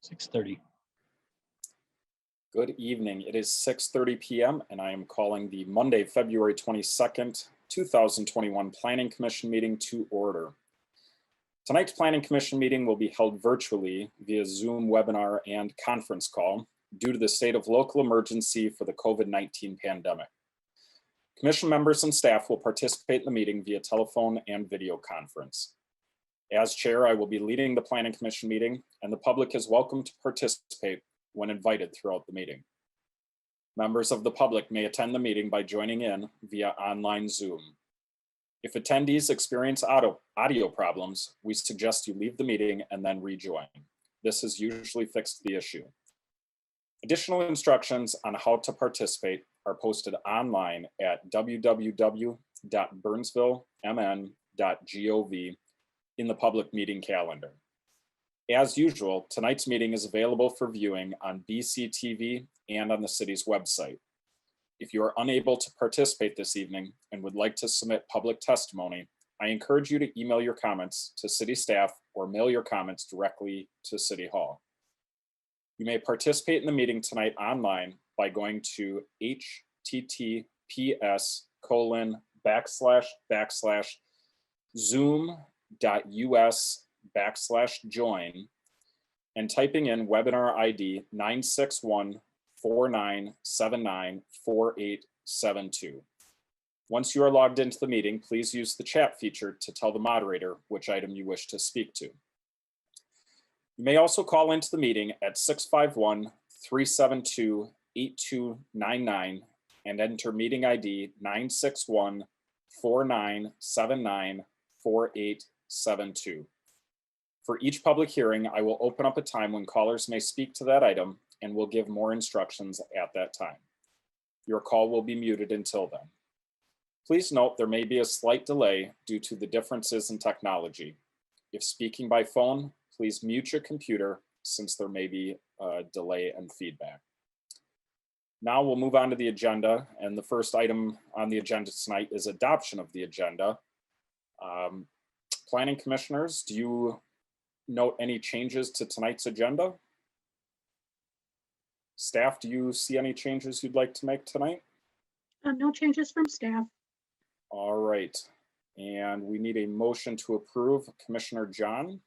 6:30. Good evening. It is 6:30 p.m. and I am calling the Monday, February 22nd, 2021 Planning Commission meeting to order. Tonight's Planning Commission meeting will be held virtually via Zoom webinar and conference call due to the state of local emergency for the COVID-19 pandemic. Commission members and staff will participate in the meeting via telephone and video conference. As chair, I will be leading the Planning Commission meeting, and the public is welcome to participate when invited throughout the meeting. Members of the public may attend the meeting by joining in via online Zoom. If attendees experience audio problems, we suggest you leave the meeting and then rejoin. This has usually fixed the issue. Additional instructions on how to participate are posted online at www.burnsvillemn.gov in the public meeting calendar. As usual, tonight's meeting is available for viewing on BCTV and on the city's website. If you are unable to participate this evening and would like to submit public testimony, I encourage you to email your comments to city staff or mail your comments directly to City Hall. You may participate in the meeting tonight online by going to https://zoom.us/join and typing in webinar ID 961-4979-4872. Once you are logged into the meeting, please use the chat feature to tell the moderator which item you wish to speak to. You may also call into the meeting at 651-372-8299 and enter meeting ID 961-4979-4872. For each public hearing, I will open up a time when callers may speak to that item and will give more instructions at that time. Your call will be muted until then. Please note there may be a slight delay due to the differences in technology. If speaking by phone, please mute your computer since there may be a delay and feedback. Now we'll move on to the agenda, and the first item on the agenda tonight is adoption of the agenda. Planning commissioners, do you note any changes to tonight's agenda? Staff, do you see any changes you'd like to make tonight? No changes from staff. All right, and we need a motion to approve. Commissioner John?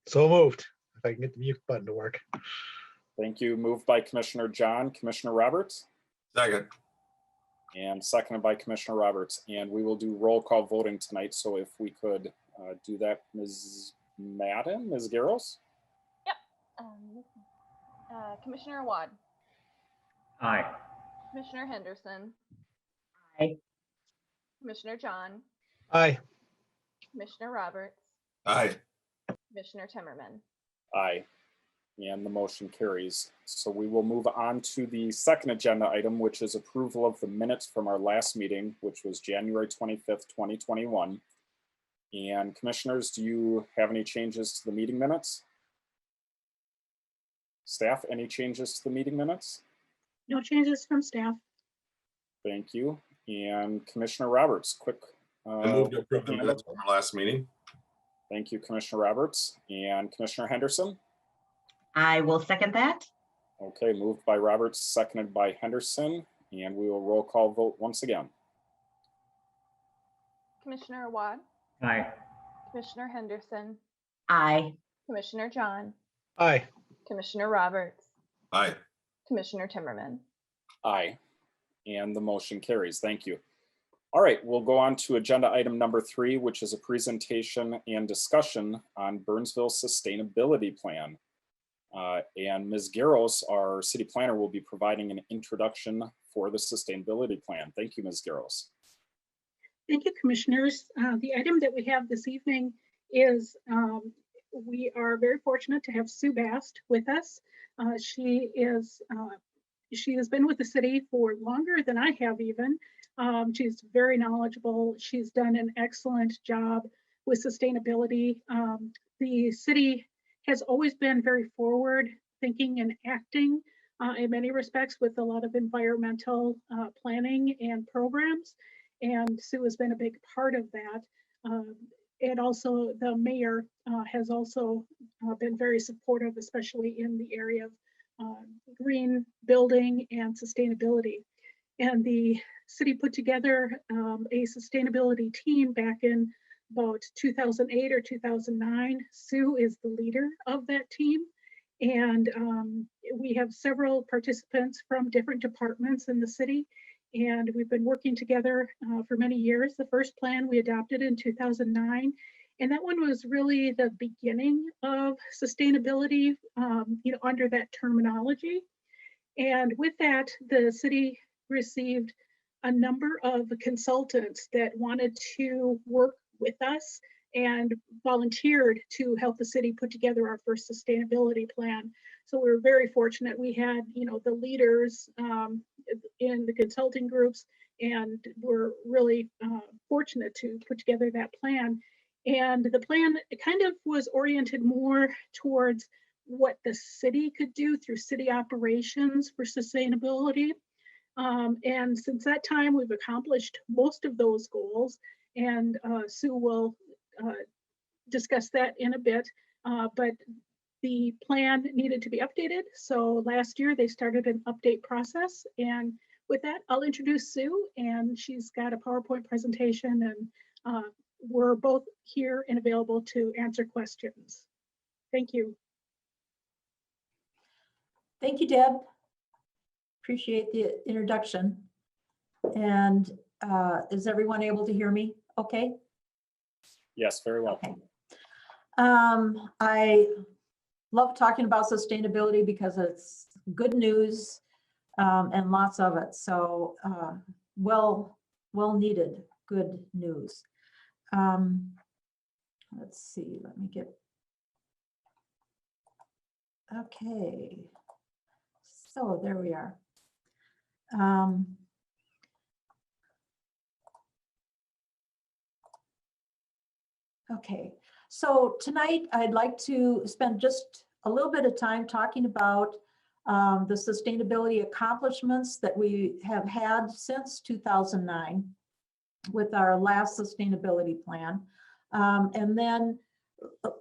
So moved. If I can get the mute button to work. Thank you. Moved by Commissioner John. Commissioner Roberts? Second. And seconded by Commissioner Roberts. And we will do roll call voting tonight. So if we could do that, Ms. Madden, Ms. Garros? Yep. Commissioner Wad. Aye. Commissioner Henderson. Aye. Commissioner John. Aye. Commissioner Roberts. Aye. Commissioner Timmerman. Aye. And the motion carries. So we will move on to the second agenda item, which is approval of the minutes from our last meeting, which was January 25th, 2021. And commissioners, do you have any changes to the meeting minutes? Staff, any changes to the meeting minutes? No changes from staff. Thank you. And Commissioner Roberts, quick. I move to approve the minutes from our last meeting. Thank you, Commissioner Roberts. And Commissioner Henderson? I will second that. Okay, moved by Roberts, seconded by Henderson, and we will roll call vote once again. Commissioner Wad. Aye. Commissioner Henderson. Aye. Commissioner John. Aye. Commissioner Roberts. Aye. Commissioner Timmerman. Aye. And the motion carries. Thank you. All right, we'll go on to agenda item number 3, which is a presentation and discussion on Burnsville Sustainability Plan. And Ms. Garros, our city planner, will be providing an introduction for the sustainability plan. Thank you, Ms. Garros. Thank you, commissioners. The item that we have this evening is we are very fortunate to have Sue Bast with us. She has been with the city for longer than I have even. She's very knowledgeable. She's done an excellent job with sustainability. The city has always been very forward thinking and acting in many respects with a lot of environmental planning and programs. And Sue has been a big part of that. And also the mayor has also been very supportive, especially in the area of green building and sustainability. And the city put together a sustainability team back in about 2008 or 2009. Sue is the leader of that team. And we have several participants from different departments in the city. And we've been working together for many years. The first plan we adopted in 2009. And that one was really the beginning of sustainability, under that terminology. And with that, the city received a number of consultants that wanted to work with us and volunteered to help the city put together our first sustainability plan. So we were very fortunate. We had, the leaders in the consulting groups, and we're really fortunate to put together that plan. And the plan kind of was oriented more towards what the city could do through city operations for sustainability. And since that time, we've accomplished most of those goals, and Sue will discuss that in a bit. But the plan needed to be updated. So last year they started an update process. And with that, I'll introduce Sue, and she's got a PowerPoint presentation, and we're both here and available to answer questions. Thank you. Thank you, Deb. Appreciate the introduction. And is everyone able to hear me okay? Yes, very well. Okay. I love talking about sustainability because it's good news and lots of it. So well needed good news. Let's see, let me get, okay. So there we are. Okay, so tonight I'd like to spend just a little bit of time talking about the sustainability accomplishments that we have had since 2009 with our last sustainability plan, and then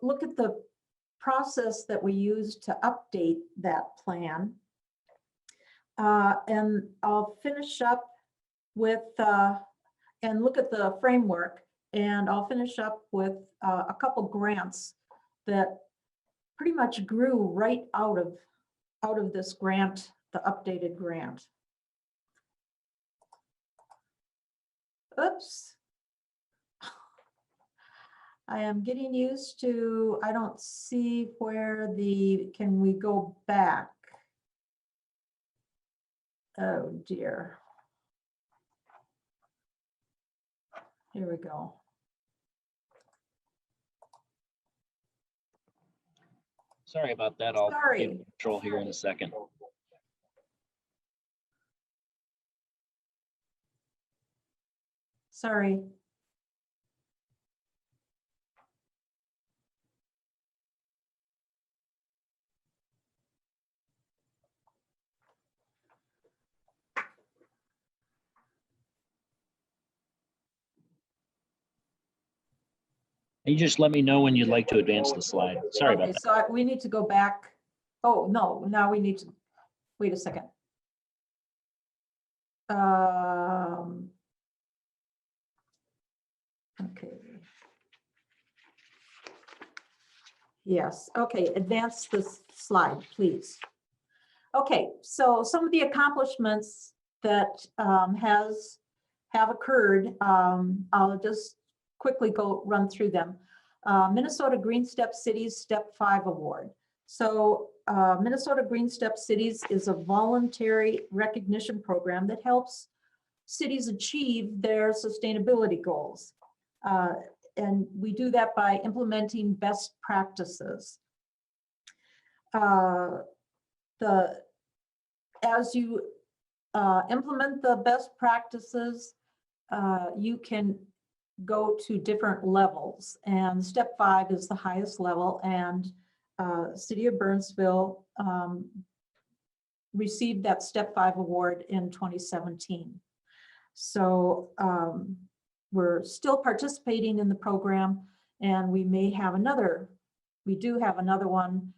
look at the process that we used to update that plan. And I'll finish up with, and look at the framework, and I'll finish up with a couple grants that pretty much grew right out of this grant, the updated grant. Oops. I am getting used to, I don't see where can we go back? Oh dear. Here we go. Sorry about that. I'll Sorry. get control here in a second. Sorry. You just let me know when you'd like to advance the slide. Sorry about Okay, that. so we need to go back. Oh, no, now we need to, wait a second. Okay. Yes, okay, advance this slide, please. Okay, so some of the accomplishments that have occurred, I'll just quickly run through them. Minnesota Green Step Cities Step 5 Award. So Minnesota Green Step Cities is a voluntary recognition program that helps cities achieve their sustainability goals. And we do that by implementing best practices. As you implement the best practices, you can go to different levels, and step 5 is the highest level, and City of Burnsville received that step 5 award in 2017. So we're still participating in the program, And we may have another, we do have another one,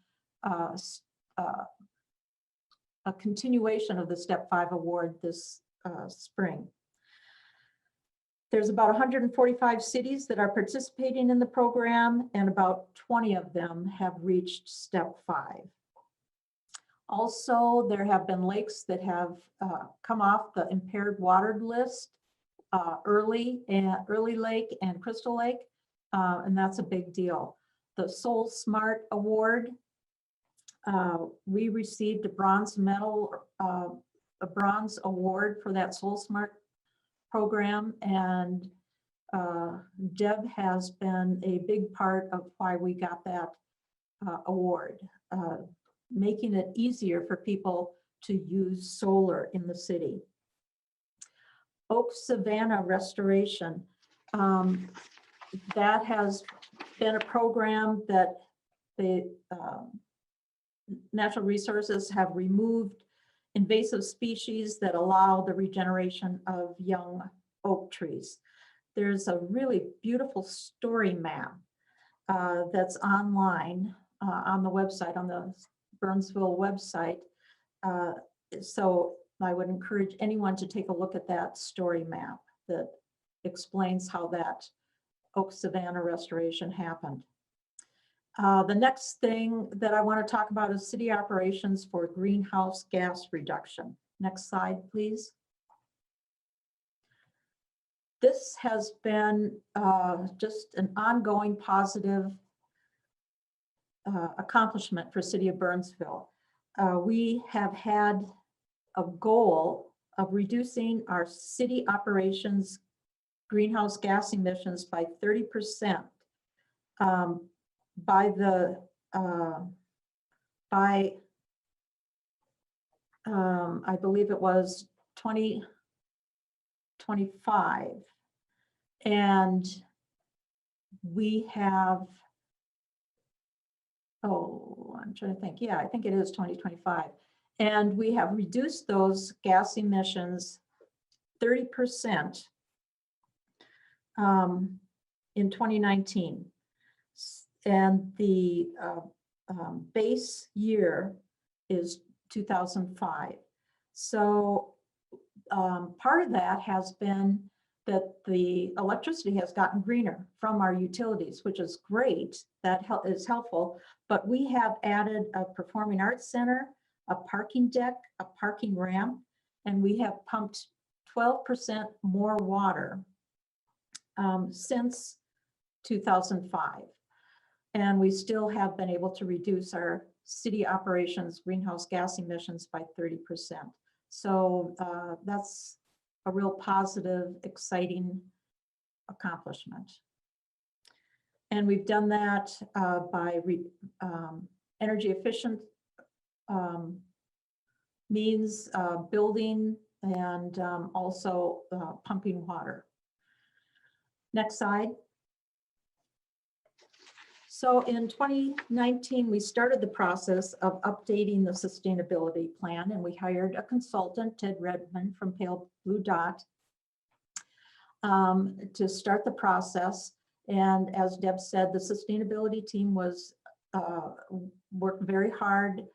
a continuation of the Step 5 award this spring. There's about 145 cities that are participating in the program, and about 20 of them have reached Step 5. Also, there have been lakes that have come off the impaired watered list, Early Lake and Crystal Lake, and that's a big deal. The Soul Smart Award, we received a bronze medal, a bronze award for that Soul Smart program, and Deb has been a big part of why we got that award, making it easier for people to use solar in the city. Oak Savanna Restoration, that has been a program that the Natural Resources have removed invasive species that allow the regeneration of young oak trees. There's a really beautiful story map that's online on the website, on the Burnsville website. So I would encourage anyone to take a look at that story map that explains how that Oak Savanna restoration happened. The next thing that I want to talk about is city operations for greenhouse gas reduction. Next slide, please. This has been just an ongoing positive accomplishment for City of Burnsville. We have had a goal of reducing our city operations greenhouse gas emissions by 30%. By I believe it was 2025, and we have, I'm trying to think, yeah, I think it is 2025, and we have reduced those gas emissions 30% in 2019. And the base year is 2005. So part of that has been that the electricity has gotten greener from our utilities, which is great. That is helpful. But we have added a performing arts center, a parking deck, a parking ramp, and we have pumped 12% more water since 2005. And we still have been able to reduce our city operations greenhouse gas emissions by 30%. So that's a real positive, exciting accomplishment. And we've done that by energy efficient means, building, and also pumping water. Next slide. So in 2019, we started the process of updating the sustainability plan, and we hired a consultant, Ted Redmond from Pale Blue Dot, to start the process. And as Deb said, the sustainability team was worked very hard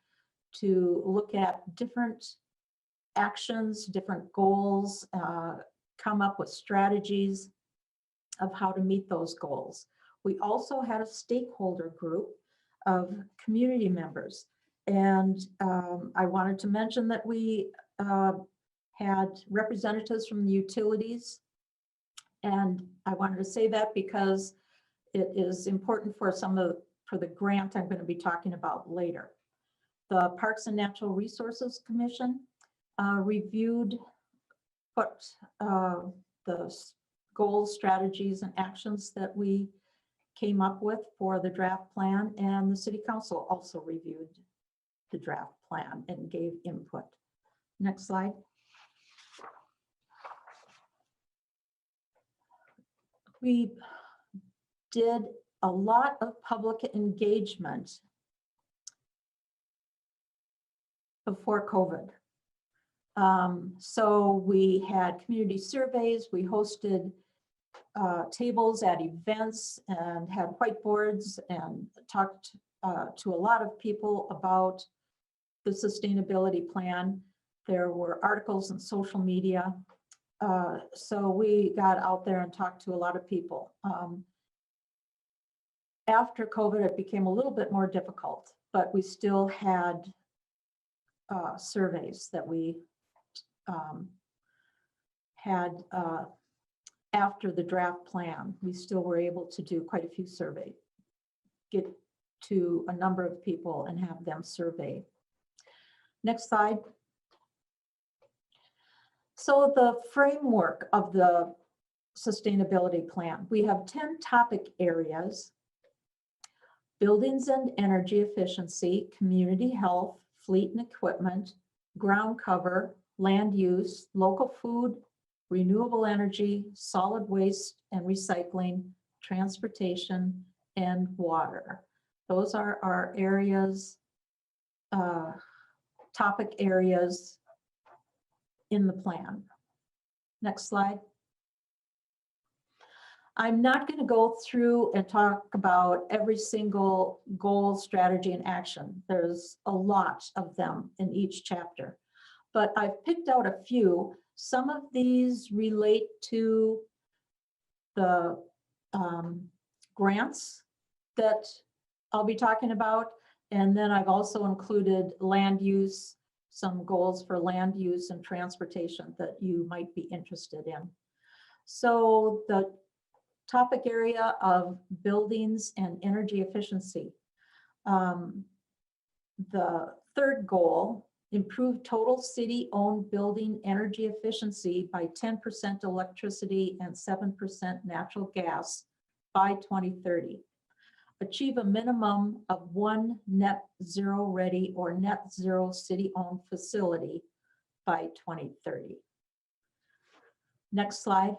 to look at different actions, different goals, come up with strategies of how to meet those goals. We also had a stakeholder group of community members. And I wanted to mention that we had representatives from the utilities. And I wanted to say that because it is important for for the grant I'm going to be talking about later. The Parks and Natural Resources Commission reviewed what the goals, strategies, and actions that we came up with for the draft plan, and the City Council also reviewed the draft plan and gave input. Next slide. We did a lot of public engagement before COVID. So we had community surveys, we hosted tables at events and had whiteboards and talked to a lot of people about the sustainability plan. There were articles in social media. So we got out there and talked to a lot of people. After COVID, it became a little bit more difficult, but we still had surveys that we had after the draft plan. We still were able to do quite a few surveys, get to a number of people and have them survey. Next slide. So the framework of the sustainability plan, we have 10 topic areas: buildings and energy efficiency, community health, fleet and equipment, ground cover, land use, local food, renewable energy, solid waste and recycling, transportation, and water. Those are our areas, topic areas in the plan. Next slide. I'm not going to go through and talk about every single goal, strategy, and action. There's a lot of them in each chapter, but I've picked out a few. Some of these relate to the grants that I'll be talking about. And then I've also included land use, some goals for land use and transportation that you might be interested in. So the topic area of buildings and energy efficiency. The third goal, improve total city-owned building energy efficiency by 10% electricity and 7% natural gas by 2030. Achieve a minimum of 1 net zero ready or net zero city-owned facility by 2030. Next slide.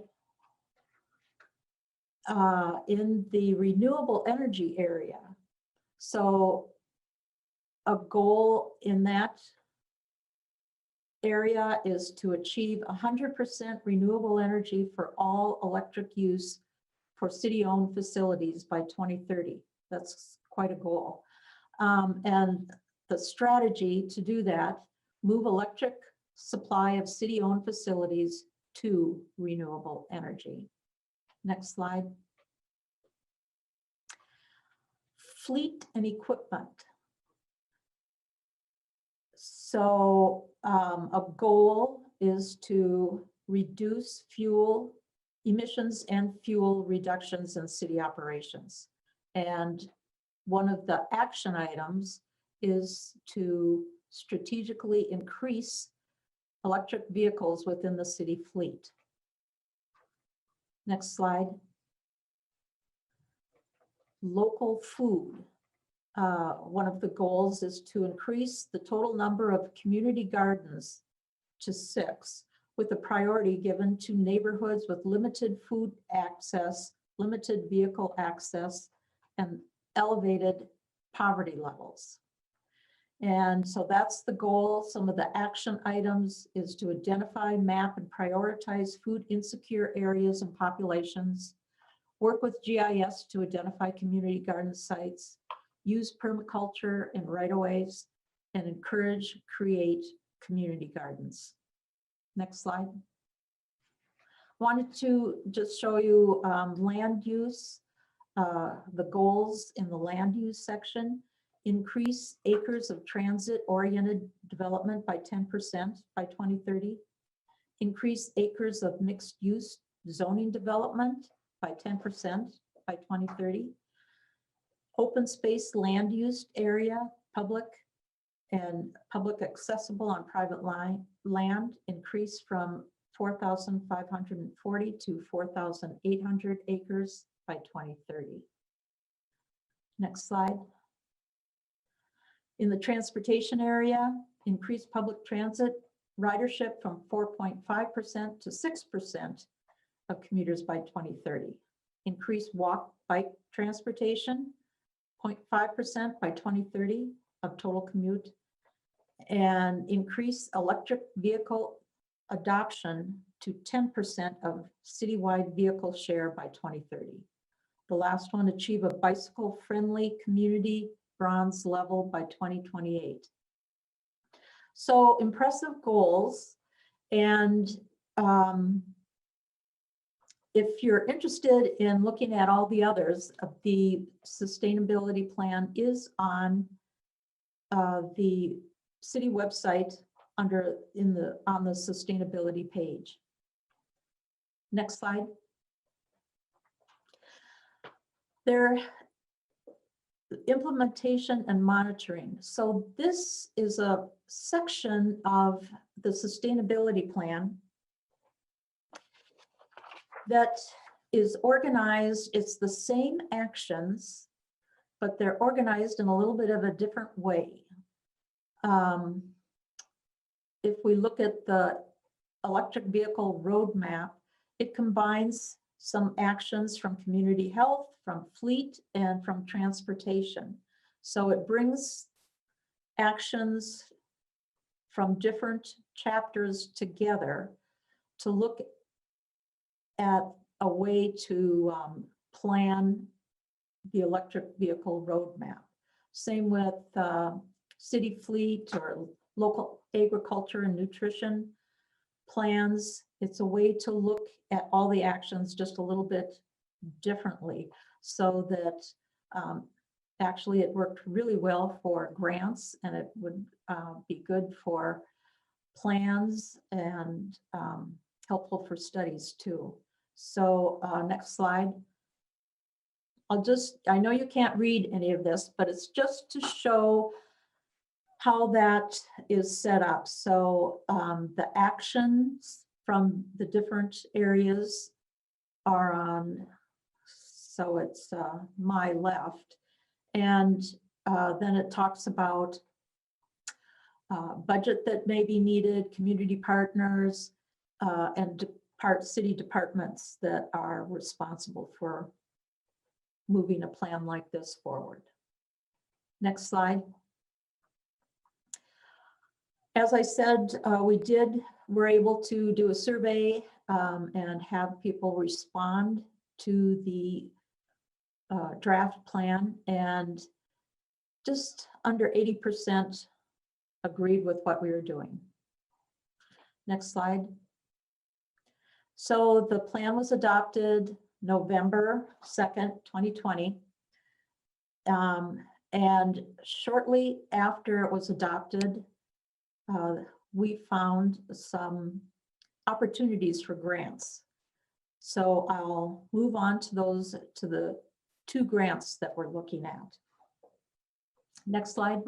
In the renewable energy area, so a goal in that area is to achieve 100% renewable energy for all electric use for city-owned facilities by 2030. That's quite a goal. And the strategy to do that, move electric supply of city-owned facilities to renewable energy. Next slide. Fleet and equipment. So a goal is to reduce fuel emissions and fuel reductions in city operations. And one of the action items is to strategically increase electric vehicles within the city fleet. Next slide. Local food. One of the goals is to increase the total number of community gardens to 6, with a priority given to neighborhoods with limited food access, limited vehicle access, and elevated poverty levels. And so that's the goal. Some of the action items is to identify, map, and prioritize food insecure areas and populations, work with GIS to identify community garden sites, use permaculture and right-of-ways, and encourage, create community gardens. Next slide. Wanted to just show you land use, the goals in the land use section. Increase acres of transit-oriented development by 10% by 2030. Increase acres of mixed-use zoning development by 10% by 2030. Open space land use area, public and public accessible on private land, increase from 4,540 to 4,800 acres by 2030. Next slide. In the transportation area, increase public transit ridership from 4.5% to 6% of commuters by 2030. Increase walk bike transportation, 0.5% by 2030 of total commute, and increase electric vehicle adoption to 10% of citywide vehicle share by 2030. The last one, achieve a bicycle-friendly community bronze level by 2028. So impressive goals. And if you're interested in looking at all the others, the sustainability plan is on the city website on the sustainability page. Next slide. Their implementation and monitoring. So this is a section of the sustainability plan that is organized. It's the same actions, but they're organized in a little bit of a different way. If we look at the electric vehicle roadmap, it combines some actions from community health, from fleet, and from transportation. So it brings actions from different chapters together to look at a way to plan the electric vehicle roadmap. Same with city fleet or local agriculture and nutrition plans. It's a way to look at all the actions just a little bit differently, so that actually it worked really well for grants, and it would be good for plans and helpful for studies too. So next slide. I know you can't read any of this, but it's just to show how that is set up. So the actions from the different areas are on, so it's my left. And then it talks about budget that may be needed, community partners, and city departments that are responsible for moving a plan like this forward. Next slide. As I said, we were able to do a survey and have people respond to the draft plan, and just under 80% agreed with what we were doing. Next slide. So the plan was adopted November 2nd, 2020. And shortly after it was adopted, we found some opportunities for grants. So I'll move on to the 2 grants that we're looking at. Next slide.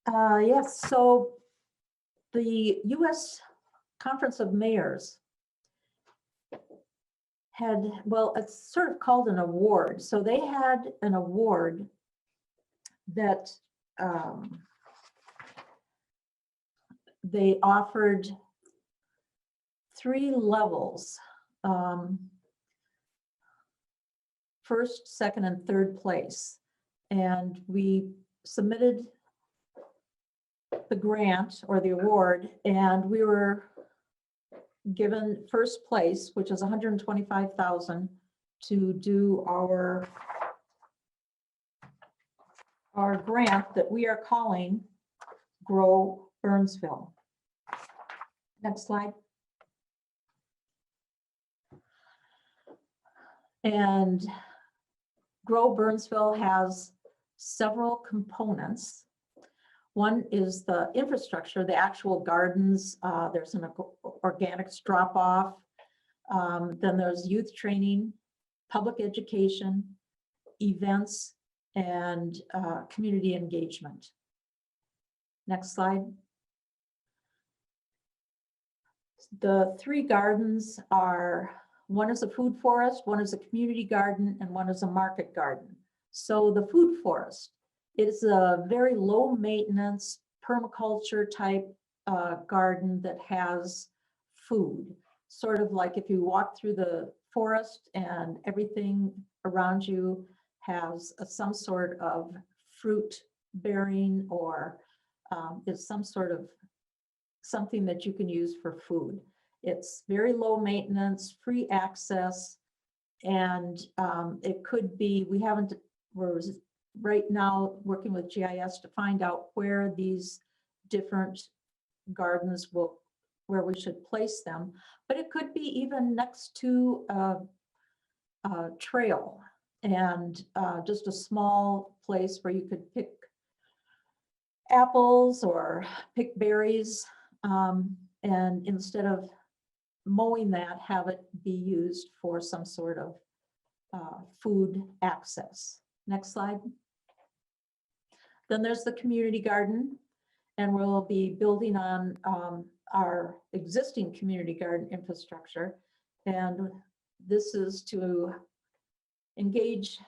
Yes, so the U.S. Conference of Mayors had, well, it's sort of called an award. So they had an award that they offered 3 levels, first, second, and third place. And we submitted the grant or the award, and we were given first place, which is $125,000 to do our grant that we are calling Grow Burnsville. Next slide. And Grow Burnsville has several components. One is the infrastructure, the actual gardens. There's an organics drop-off. Then there's youth training, public education, events, and community engagement. Next slide. The 3 gardens are, one is a food forest, one is a community garden, and one is a market garden. So the food forest, it is a very low maintenance permaculture type garden that has food. Sort of like if you walk through the forest and everything around you has some sort of fruit bearing or is some sort of something that you can use for food. It's very low maintenance, free access, and it could be, we're right now working with GIS to find out where these different gardens where we should place them, but it could be even next to a trail and just a small place where you could pick apples or pick berries, and instead of mowing that, have it be used for some sort of food access. Next slide. Then there's the community garden, and we'll be building on our existing community garden infrastructure. And this is to engage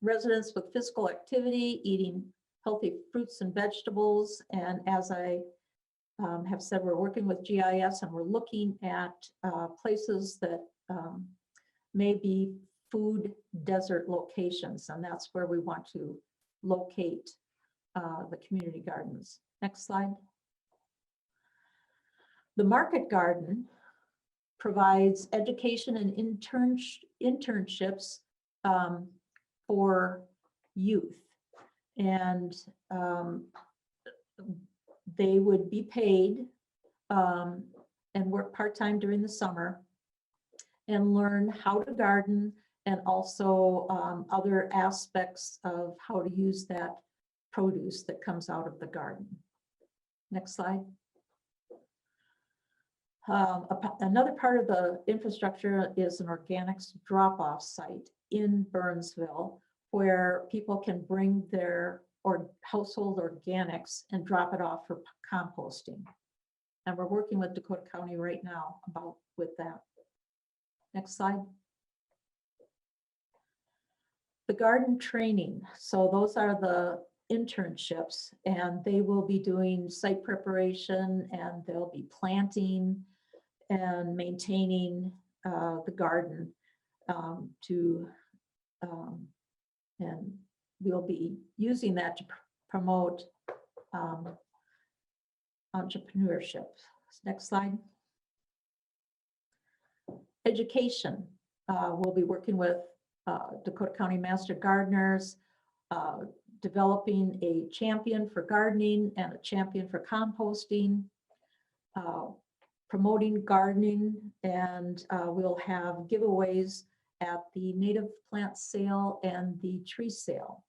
residents with physical activity, eating healthy fruits and vegetables. And as I have said, we're working with GIS and we're looking at places that may be food desert locations, and that's where we want to locate the community gardens. Next slide. The market garden provides education and internships for youth, and they would be paid and work part-time during the summer and learn how to garden and also other aspects of how to use that produce that comes out of the garden. Next slide. Another part of the infrastructure is an organics drop-off site in Burnsville where people can bring their household organics and drop it off for composting. And we're working with Dakota County right now with that. Next slide. The garden training. So those are the internships, and they will be doing site preparation, and they'll be planting and maintaining the garden and we'll be using that to promote entrepreneurship. Next slide. Education. We'll be working with Dakota County Master Gardeners, developing a champion for gardening and a champion for composting, promoting gardening, and we'll have giveaways at the native plant sale and the tree sale.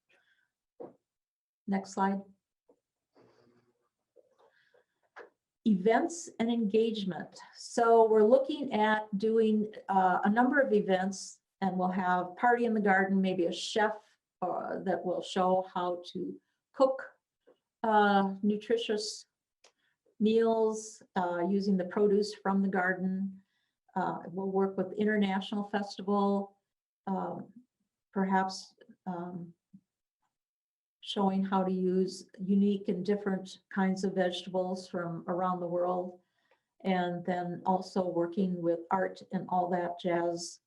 Next slide. Events and engagement. So we're looking at doing a number of events, and we'll have party in the garden, maybe a chef that will show how to cook nutritious meals using the produce from the garden. We'll work with International Festival, perhaps showing how to use unique and different kinds of vegetables from around the world. And then also working with art and all that jazz,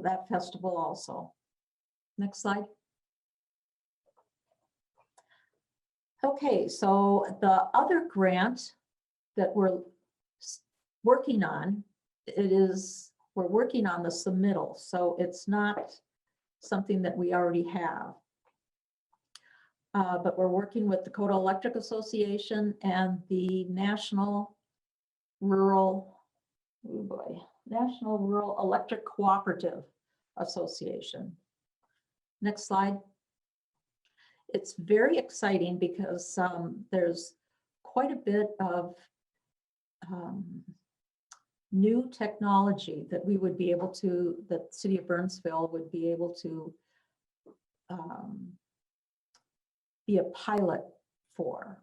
that festival also. Next slide. Okay, so the other grant that we're working on, we're working on the submittal, so it's not something that we already have. But we're working with Dakota Electric Association and the National Rural Electric Cooperative Association. Next slide. It's very exciting because there's quite a bit of new technology that we would be able to, that the city of Burnsville would be able to be a pilot for.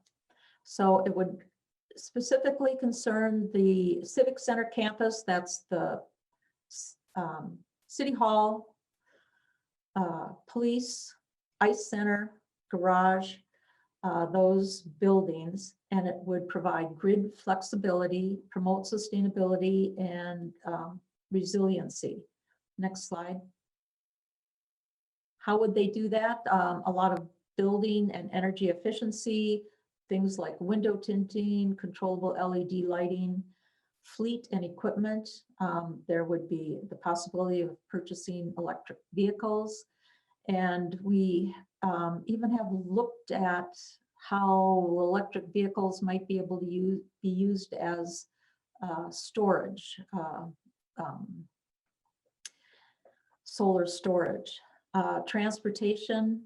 So it would specifically concern the Civic Center campus, that's the City Hall, police, ice center, garage, those buildings, and it would provide grid flexibility, promote sustainability, and resiliency. Next slide. How would they do that? A lot of building and energy efficiency. things like window tinting, controllable LED lighting, fleet and equipment. There would be the possibility of purchasing electric vehicles. And we even have looked at how electric vehicles might be able to be used as storage, solar storage, transportation,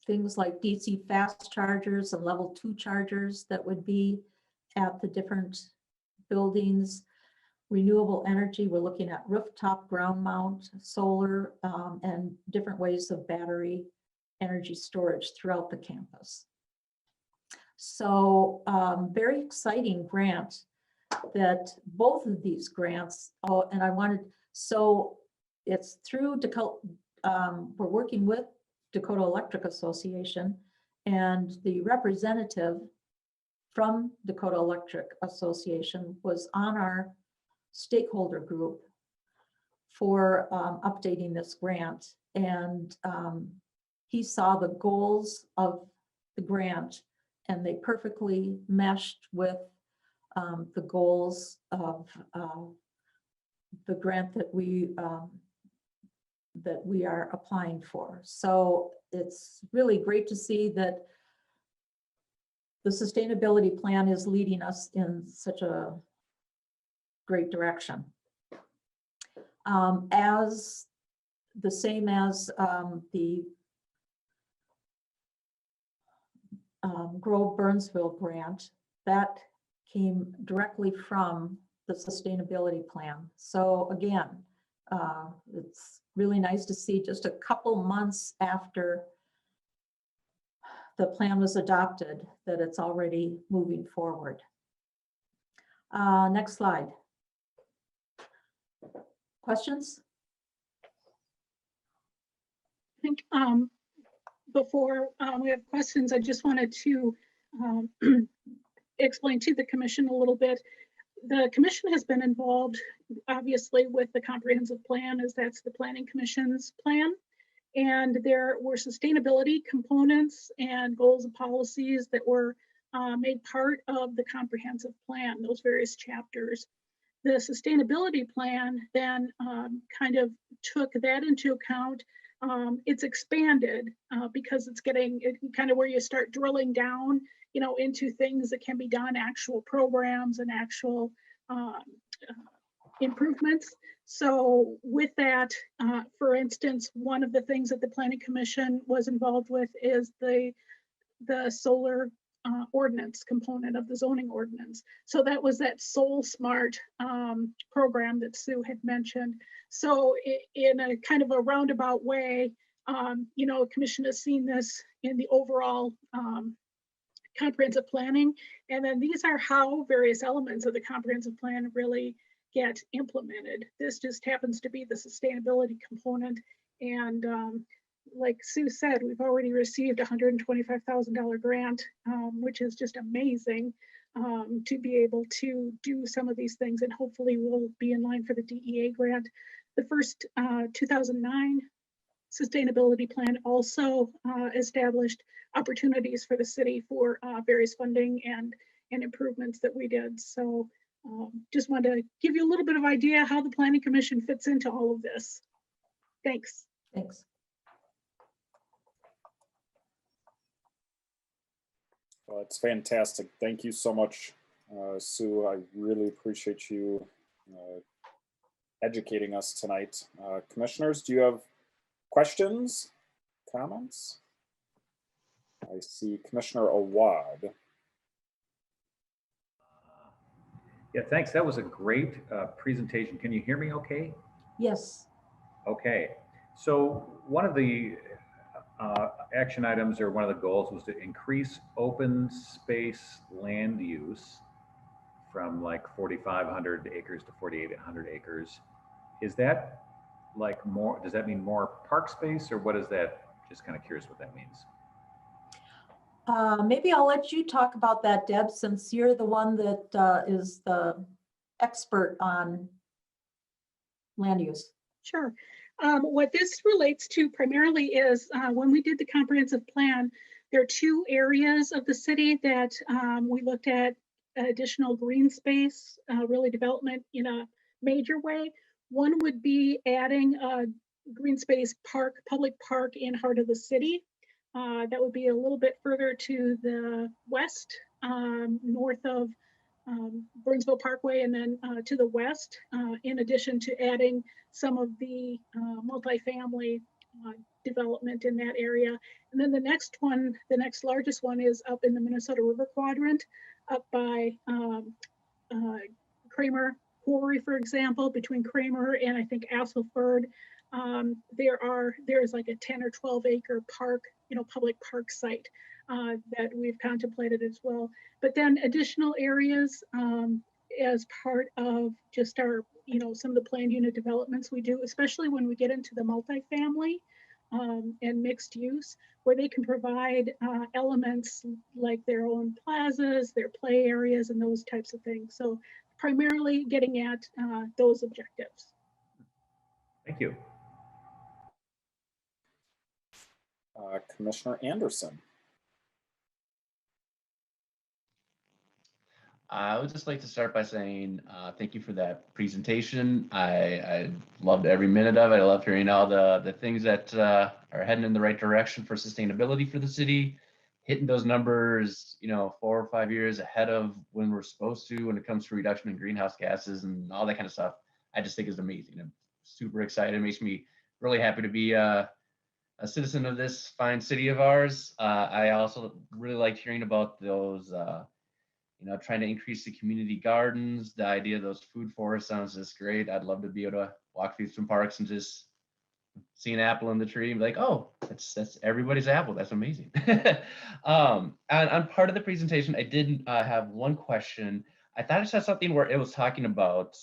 things like DC fast chargers and level 2 chargers that would be at the different buildings. Renewable energy, we're looking at rooftop, ground mount, solar, and different ways of battery energy storage throughout the campus. So very exciting grant that both of these grants, and I wanted, so it's through Dakota, we're working with Dakota Electric Association, and the representative from Dakota Electric Association was on our stakeholder group for updating this grant. And he saw the goals of the grant, and they perfectly meshed with the goals of the grant that we are applying for. So it's really great to see that the sustainability plan is leading us in such a great direction. As the same as the Grow Burnsville grant, that came directly from the sustainability plan. So again, it's really nice to see just a couple months after the plan was adopted that it's already moving forward. Next slide. Questions? I think before we have questions, I just wanted to explain to the commission a little bit. The commission has been involved, obviously, with the comprehensive plan, as that's the Planning Commission's plan. And there were sustainability components and goals and policies that were made part of the comprehensive plan, those various chapters. The sustainability plan then kind of took that into account. It's expanded because it's getting kind of where you start drilling down, you know, into things that can be done, actual programs and actual improvements. So with that, for instance, one of the things that the Planning Commission was involved with is the solar ordinance component of the zoning ordinance. So that was that Soul Smart program that Sue had mentioned. So in a kind of a roundabout way, you know, the commission has seen this in the overall comprehensive planning. And then these are how various elements of the comprehensive plan really get implemented. This just happens to be the sustainability component. And like Sue said, we've already received a $125,000 grant, which is just amazing to be able to do some of these things, and hopefully we'll be in line for the DEA grant. The first 2009 sustainability plan also established opportunities for the city for various funding and improvements that we did. So just wanted to give you a little bit of idea how the Planning Commission fits into all of this. Thanks. Thanks. Well, it's fantastic. Thank you so much, Sue. I really appreciate you educating us tonight. Commissioners, do you have questions, comments? I see Commissioner Awad. Yeah, thanks. That was a great presentation. Can you hear me okay? Yes. Okay. So one of the action items, or one of the goals, was to increase open space land use from like 4,500 acres to 4,800 acres. Is that like more, does that mean more park space, or what is that? Just kind of curious what that means. Maybe I'll let you talk about that, Deb, since you're the one that is the expert on land use. Sure. What this relates to primarily is when we did the comprehensive plan, There are two areas of the city that we looked at additional green space, really development in a major way. One would be adding a green space park, public park in heart of the city. That would be a little bit further to the west, north of Burnsville Parkway, and then to the west, in addition to adding some of the multifamily development in that area. And then the next one, the next largest one, is up in the Minnesota River Quadrant, up by Kramer Quarry, for example, between Kramer and I think Asselford. There's like a 10 or 12 acre park, public park site that we've contemplated as well. But then additional areas as part of just our, some of the planned unit developments we do, especially when we get into the multifamily and mixed use, where they can provide elements like their own plazas, their play areas, and those types of things. So primarily getting at those objectives. Thank you. Commissioner Anderson. I would just like to start by saying thank you for that presentation. I loved every minute of it. I loved hearing all the things that are heading in the right direction for sustainability for the city, hitting those numbers, 4 or 5 years ahead of when we're supposed to when it comes to reduction in greenhouse gases and all that kind of stuff. I just think is amazing. I'm super excited. It makes me really happy to be a citizen of this fine city of ours. I also really liked hearing about those trying to increase the community gardens. The idea of those food forests sounds just great. I'd love to be able to walk through some parks and just see an apple in the tree and be like, oh, that's everybody's apple. That's amazing. On part of the presentation, I did have one question. I thought it said something where it was talking about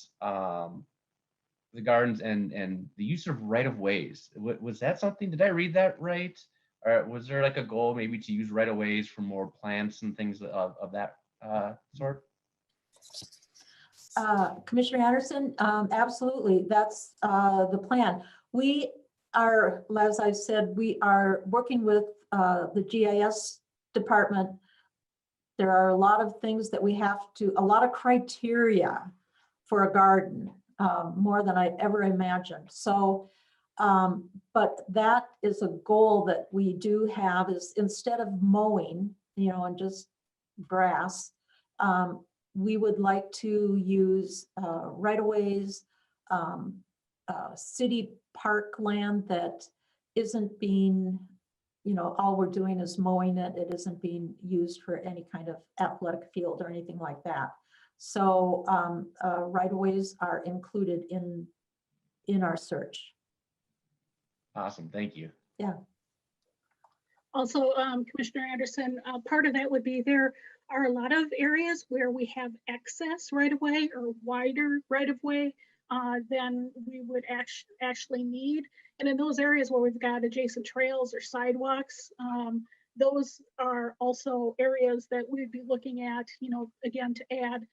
the gardens and the use of right-of-ways. Was that something, did I read that right? Or was there like a goal maybe to use right-of-ways for more plants and things of that sort? Commissioner Anderson, absolutely. That's the plan. We are, as I've said, we are working with the GIS department. There are a lot of things that we have to, a lot of criteria for a garden, more than I ever imagined. So, but that is a goal that we do have, is instead of mowing, and just grass, we would like to use right-of-ways, city park land that isn't being, all we're doing is mowing it. It isn't being used for any kind of athletic field or anything like that. So right-of-ways are included in our search. Awesome, thank you. Yeah. Also, Commissioner Anderson, part of that would be there are a lot of areas where we have excess right-of-way or wider right-of-way than we would actually need. And in those areas where we've got adjacent trails or sidewalks, those are also areas that we'd be looking at, again, to add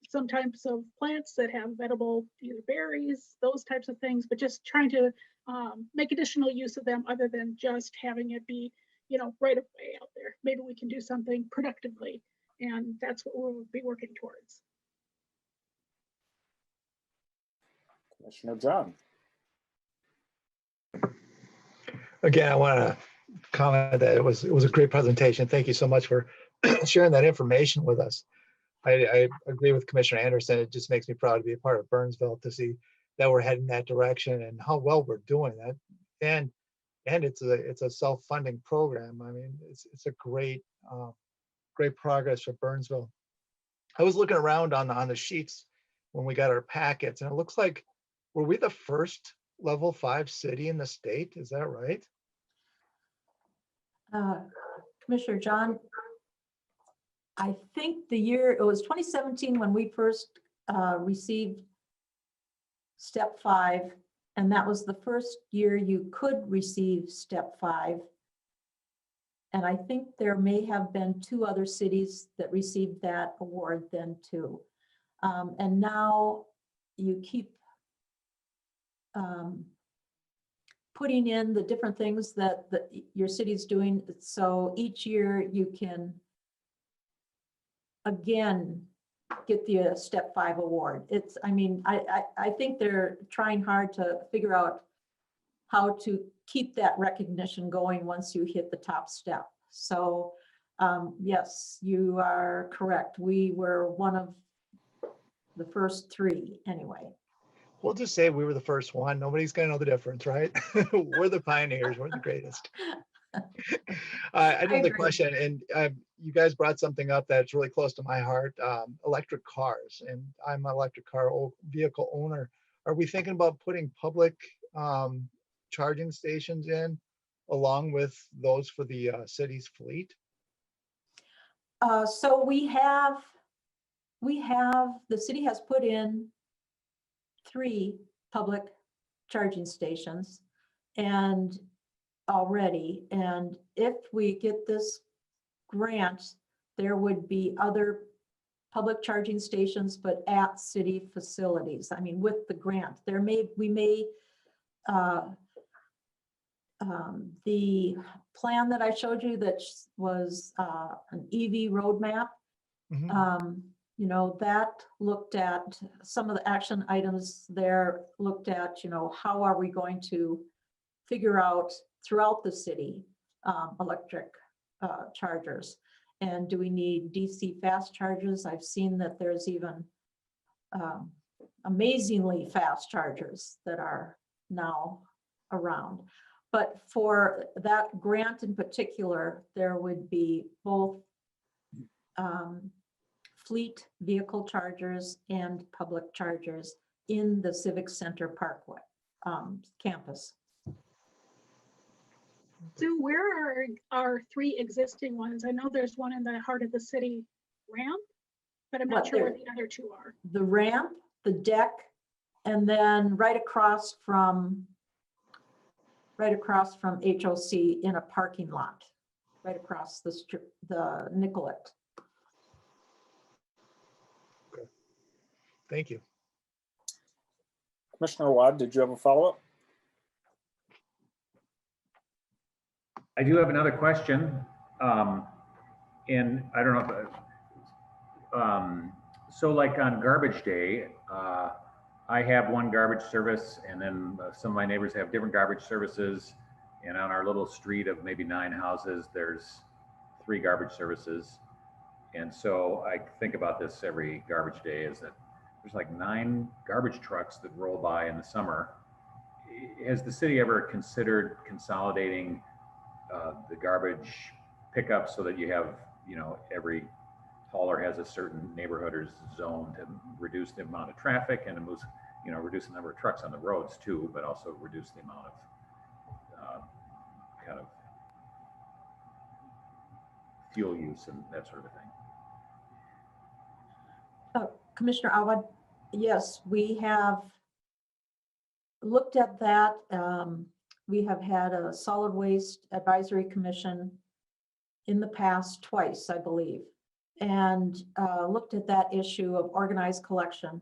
some types of plants that have edible either berries, those types of things, but just trying to make additional use of them other than just having it be, right away out there. Maybe we can do something productively, and that's what we'll be working towards. Commissioner John. Again, I want to comment that it was a great presentation. Thank you so much for sharing that information with us. I agree with Commissioner Anderson. It just makes me proud to be a part of Burnsville, to see that we're heading that direction and how well we're doing that. And it's a self-funding program. I mean, it's a great progress for Burnsville. I was looking around on the sheets when we got our packets, and it looks like, were we the first level 5 city in the state? Is that right? Commissioner John, I think the year, it was 2017 when we first received step 5, and that was the first year you could receive step 5. And I think there may have been 2 other cities that received that award then too. And now you keep putting in the different things that your city's doing. So each year you can, again, get the Step 5 award. It's, I mean, I think they're trying hard to figure out how to keep that recognition going once you hit the top step. So yes, you are correct. We were one of the first 3 anyway. We'll just say we were the first one. Nobody's going to know the difference, right? We're the pioneers. We're the greatest. I know the agree. question, and you guys brought something up that's really close to my heart, electric cars. And I'm an electric car vehicle owner. Are we thinking about putting public charging stations in along with those for the city's fleet? So the city has put in 3 public charging stations and already. And if we get this grant, there would be other public charging stations, but at city facilities. I mean, with the grant, we may, the plan that I showed you that was an EV roadmap, Mhm. you know, that looked at some of the action items there, looked at, you know, how are we going to figure out throughout the city electric chargers? And do we need DC fast chargers? I've seen that there's even amazingly fast chargers that are now around. But for that grant in particular, there would be both fleet vehicle chargers and public chargers in the Civic Center Parkway campus. So where are our 3 existing ones? I know there's one in the heart of the city ramp, but I'm not Well, sure where there- the other 2 are. The ramp, the deck, and then right across from HOC in a parking lot, right across the Nicollet. Thank you. Commissioner Wad, did you have a follow-up? I do have another question. And I don't know if, so like on garbage day, I have one garbage service and then some of my neighbors have different garbage services. And on our little street of maybe 9 houses, there's 3 garbage services. And so I think about this every garbage day, is that there's like 9 garbage trucks that roll by in the summer. Has the city ever considered consolidating the garbage pickup so that you have, you know, every hauler has a certain neighborhood or zone to reduce the amount of traffic and reduce the number of trucks on the roads too, but also reduce the amount of kind of fuel use and that sort of thing? Commissioner Awad, yes, we have looked at that. We have had a solid waste advisory commission in the past twice, I believe, and looked at that issue of organized collection,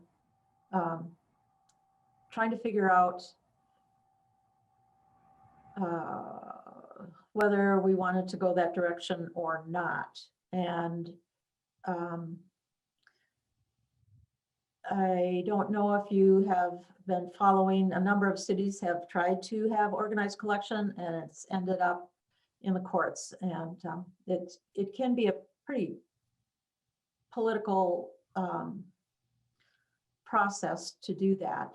trying to figure out whether we wanted to go that direction or not. And I don't know if you have been following, a number of cities have tried to have organized collection and it's ended up in the courts. And it can be a pretty political process to do that.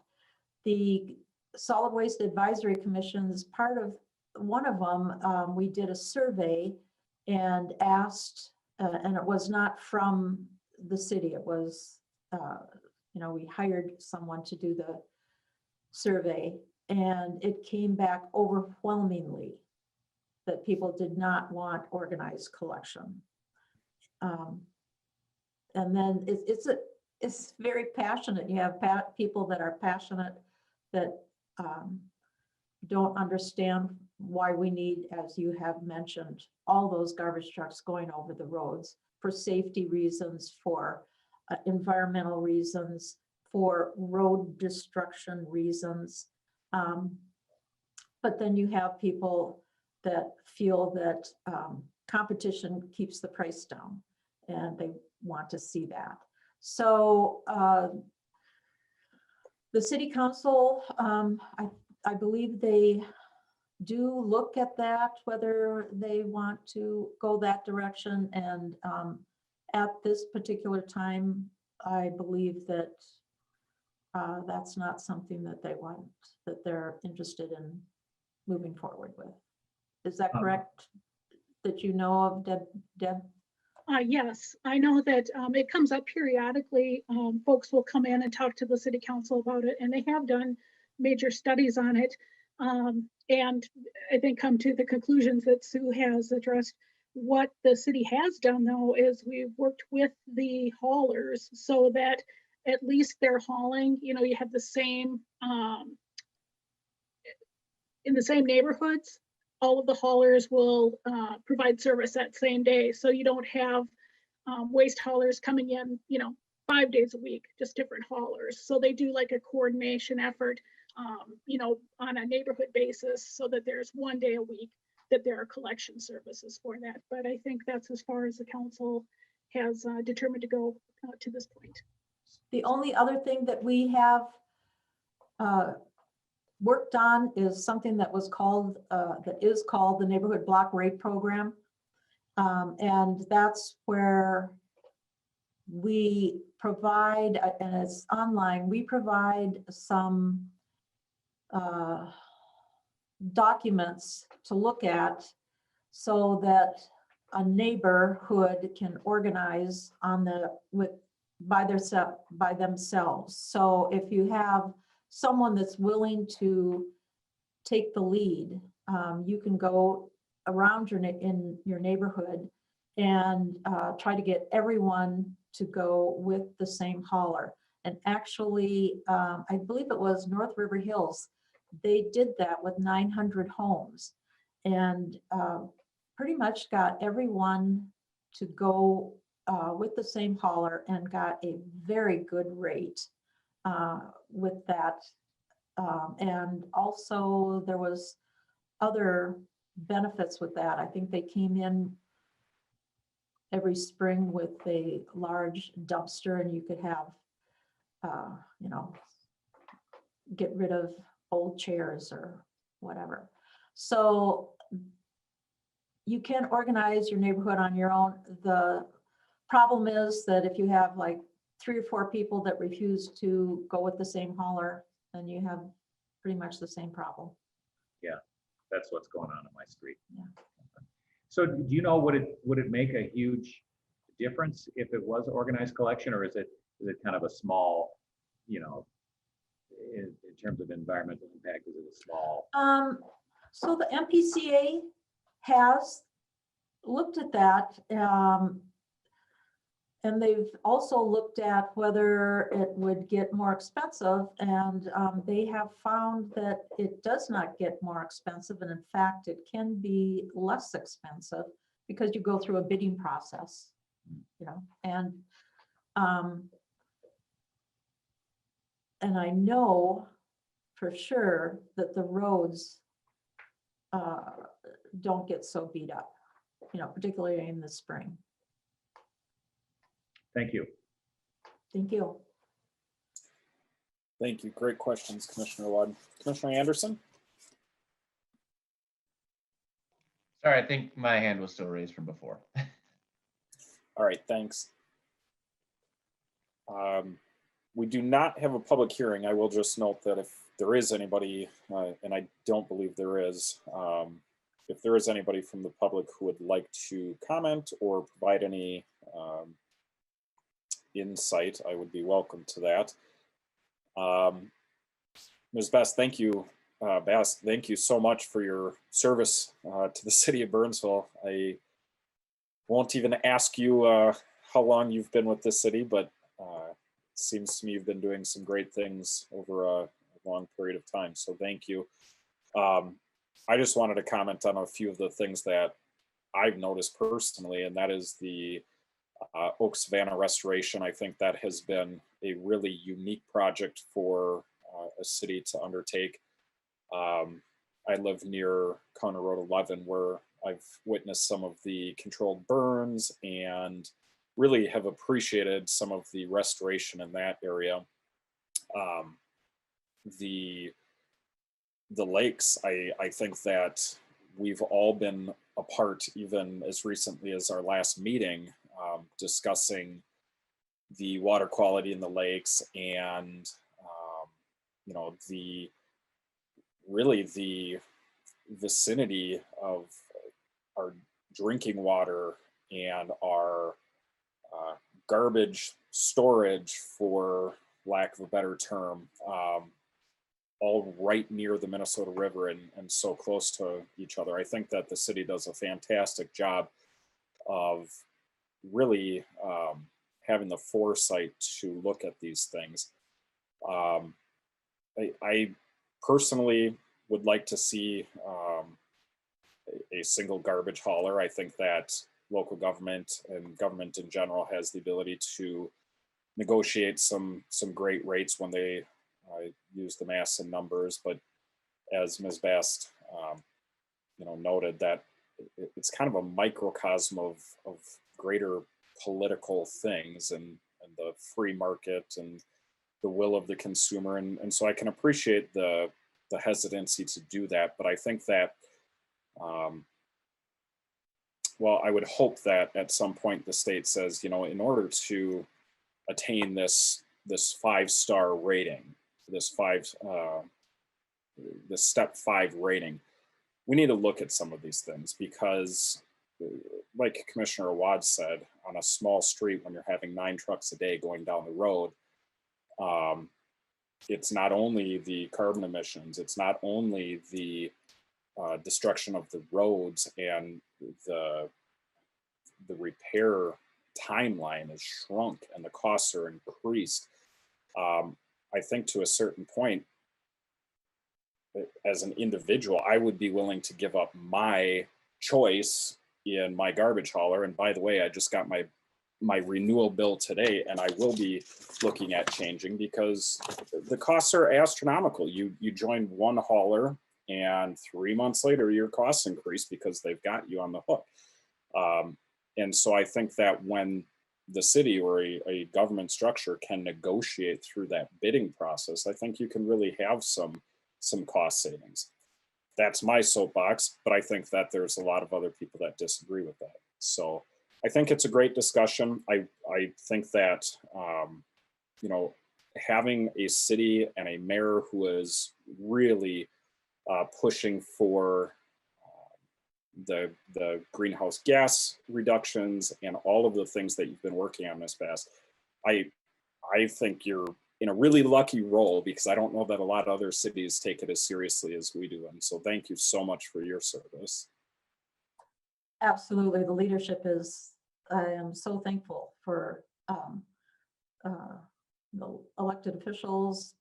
The Solid Waste Advisory Commission is part of one of them. We did a survey and asked, and it was not from the city, it was we hired someone to do the survey, and it came back overwhelmingly that people did not want organized collection. And then it's very passionate. You have people that are passionate that don't understand why we need, as you have mentioned, all those garbage trucks going over the roads for safety reasons, for environmental reasons, for road destruction reasons. But then you have people that feel that competition keeps the price down and they want to see that. So the city council, I believe they do look at that, whether they want to go that direction. And at this particular time, I believe that that's not something that they want, that they're interested in moving forward with. Is that correct? That you know of, Deb? Yes, I know that it comes up periodically. Folks will come in and talk to the city council about it, and they have done major studies on it. And I think come to the conclusions that Sue has addressed. What the city has done, though, is we've worked with the haulers so that at least they're hauling, you know, you have the same, in the same neighborhoods, all of the haulers will provide service that same day. So you don't have waste haulers coming in, you know, 5 days a week, just different haulers. So they do like a coordination effort, you know, on a neighborhood basis so that there's 1 day a week that there are collection services for that. But I think that's as far as the council has determined to go to this point. The only other thing that we have worked on is something that was called, that is called the Neighborhood Block Rate Program. And that's where we provide, and it's online, we provide some documents to look at so that a neighborhood can organize on the, by themselves. So if you have someone that's willing to take the lead, you can go around in your neighborhood and try to get everyone to go with the same hauler. And actually, I believe it was North River Hills, they did that with 900 homes and pretty much got everyone to go with the same hauler and got a very good rate with that. And also there was other benefits with that. I think they came in every spring with a large dumpster and you could have, you know, get rid of old chairs or whatever. So you can organize your neighborhood on your own. The problem is that if you have like 3 or 4 people that refuse to go with the same hauler, then you have pretty much the same problem. Yeah, that's what's going on my street. Yeah. So do you know, would it make a huge difference if it was organized collection, or is it kind of a small, you know, in terms of environmental impact, is it a small? So the MPCA has looked at that, and they've also looked at whether it would get more expensive, and they have found that it does not get more expensive, and in fact, it can be less expensive because you go through a bidding process, you know, and I know for sure that the roads don't get so beat up, you know, particularly in the spring. Thank you. Thank you. Thank you. Great questions, Commissioner Wood. Commissioner Anderson? Sorry, I think my hand was still raised from before. All right, thanks. We do not have a public hearing. I will just note that if there is anybody, and I don't believe there is, if there is anybody from the public who would like to comment or provide any insight, I would be welcome to that. Ms. Best, thank you. Best, thank you so much for your service to the city of Burnsville. I won't even ask you how long you've been with this city, but it seems to me you've been doing some great things over a long period of time, so thank you. I just wanted to comment on a few of the things that I've noticed personally, and that is the Oak Savannah restoration. I think that has been a really unique project for a city to undertake. I live near County Road 11, where I've witnessed some of the controlled burns and really have appreciated some of the restoration in that area. The lakes, I think that we've all been a part, even as recently as our last meeting, discussing the water quality in the lakes and you know, the vicinity of our drinking water and our garbage storage, for lack of a better term, all right near the Minnesota River and so close to each other. I think that the city does a fantastic job of really having the foresight to look at these things. I personally would like to see a single garbage hauler. I think that local government and government in general has the ability to negotiate some great rates when they use the mass and numbers. But as Ms. Bast, noted, that it's kind of a microcosm of greater political things and the free market and the will of the consumer. And so I can appreciate the hesitancy to do that. But I think that, well, I would hope that at some point the state says, in order to attain this 5-star rating, this step 5 rating, we need to look at some of these things, because like Commissioner Awad said, on a small street, when you're having 9 trucks a day going down the road, it's not only the carbon emissions, it's not only the destruction of the roads, and the repair timeline is shrunk and the costs are increased. I think to a certain point, as an individual, I would be willing to give up my choice in my garbage hauler. And by the way, I just got my renewal bill today, and I will be looking at changing, because the costs are astronomical. You join one hauler, and 3 months later, your costs increase because they've got you on the hook. And so I think that when the city or a government structure can negotiate through that bidding process, I think you can really have some cost savings. That's my soapbox, but I think that there's a lot of other people that disagree with that. So I think it's a great discussion. I think that, having a city and a mayor who is really pushing for the greenhouse gas reductions and all of the things that you've been working on, Ms. Bass, I think you're in a really lucky role, because I don't know that a lot of other cities take it as seriously as we do. And so thank you so much for your service. Absolutely. The leadership is, I am so thankful for the elected officials,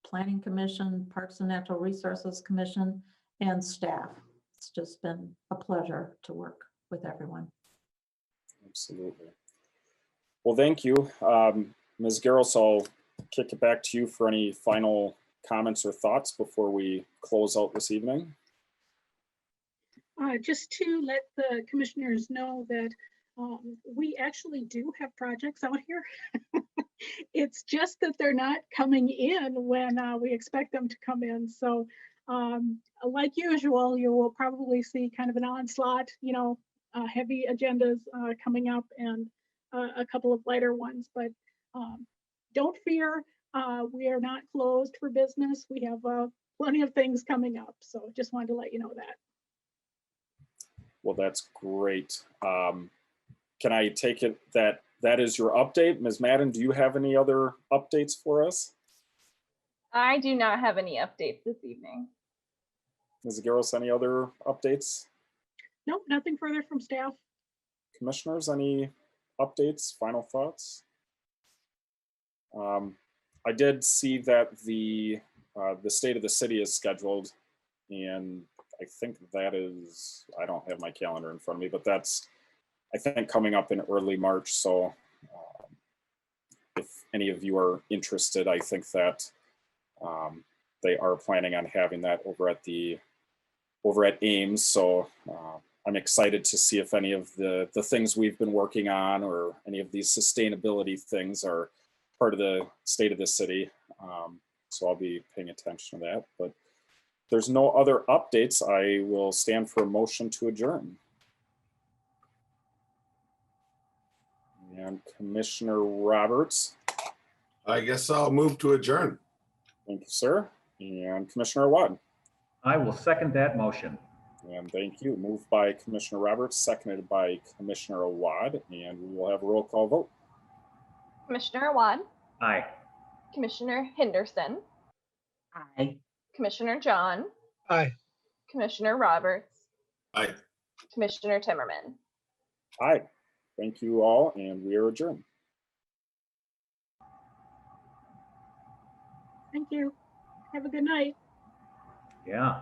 Planning Commission, Parks and Natural Resources Commission, and staff. It's just been a pleasure to work with everyone. Absolutely. Well, thank you. Ms. Garros, I'll kick it back to you for any final comments or thoughts before we close out this evening. Just to let the commissioners know that we actually do have projects out here. It's just that they're not coming in when we expect them to come in. So like usual, you will probably see kind of an onslaught, heavy agendas coming up, and a couple of lighter ones. But don't fear, we are not closed for business. We have plenty of things coming up. So just wanted to let you know that. Well, that's great. Can I take it that is your update? Ms. Madden, do you have any other updates for us? I do not have any updates this evening. Ms. Garros, any other updates? Nope, nothing further from staff. Commissioners, any updates, final thoughts? I did see that the State of the City is scheduled, and I think that is, I don't have my calendar in front of me, but that's, I think, coming up in early March. So if any of you are interested, I think that they are planning on having that over at the over at Ames. So I'm excited to see if any of the things we've been working on or any of these sustainability things are part of the state of the city. So I'll be paying attention to that. But if there's no other updates, I will stand for a motion to adjourn. And Commissioner Roberts. I guess I'll move to adjourn. Thank you, sir. And Commissioner Watt. I will second that motion. And thank you. Moved by Commissioner Roberts, seconded by Commissioner Awad, and we will have a roll call vote. Commissioner Awad, Aye. Commissioner Henderson, Aye. Commissioner John, Aye. Commissioner Roberts, Aye. Commissioner Timmerman. Aye. Thank you all, and we are adjourned. Thank you. Have a good night. Yeah.